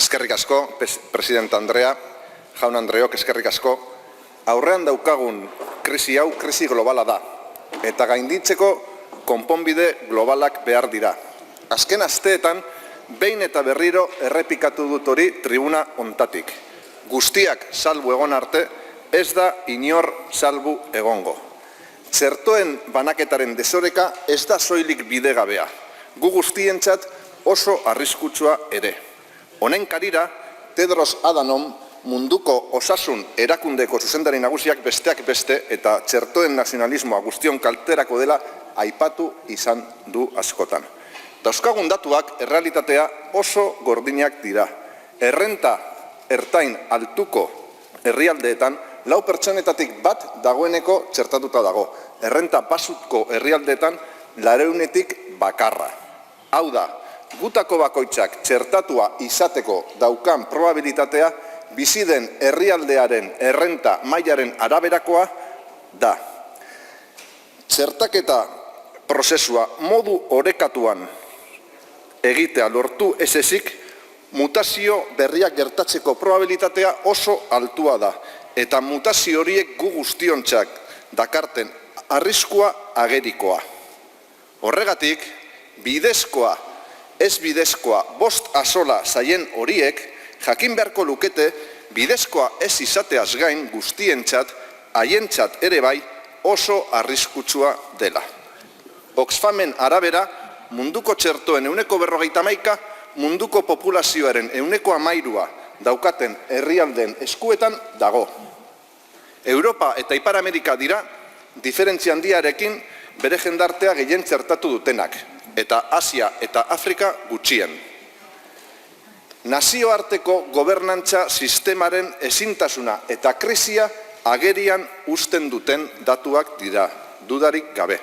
Eskerrik asko, Presidente Andrea, Jaun Andreok, eskerrik asko. Aurrean daukagun krisi hau, krisi globala da, eta gainditzeko konponbide globalak behar dira. Azken asteetan, behin eta berriro errepikatu dut hori tribuna hontatik. Guztiak salbu egon arte, ez da inor salbu egongo. Txertoen banaketaren desoreka ez da soilik bidegabea. Gu guztientzat oso arriskutsua ere. Honen karira, Tedros Adhanom munduko osasun erakundeko zuzendari nagusiak besteak beste eta txertoen nazionalismoa guztion kalterako dela aipatu izan du askotan. Dauzkagun datuak errealitatea oso gordinak dira. Errenta ertain altuko herrialdeetan 4 pertsonetatik bat dagoeneko txertatuta dago. Errenta baxuko herrialdeetan 200-etik bakarra. Hau da, gutako bakoitzak txertatua izateko daukan probabilitatea bizi den herrialdearen errenta mailaren araberakoa da. Txertaketa prozesua modu orekatuan egitea lortu ez ezik, mutazio berriak gertatzeko probabilitatea oso altua da, eta mutazio horiek gu guztiontzak dakarten arriskua agerikoa. Horregatik, bidezkoa, ez bidezkoa, 5 axola zaien horiek, jakin beharko lukete, bidezkoa ez izateaz gain guztientzat, haientzat ere bai, oso arriskutsua dela. Oxfamen arabera, munduko txertoen 41%, munduko populazioaren 13% daukaten herrialdeen eskuetan dago. Europa eta Ipar Amerika dira, diferentzia handiarekin bere jendartea gehien txertatu dutenak, eta Asia eta Afrika gutxien. Nazioarteko gobernantza sistemaren ezintasuna eta krisia agerian uzten duten datuak dira, dudarik gabe.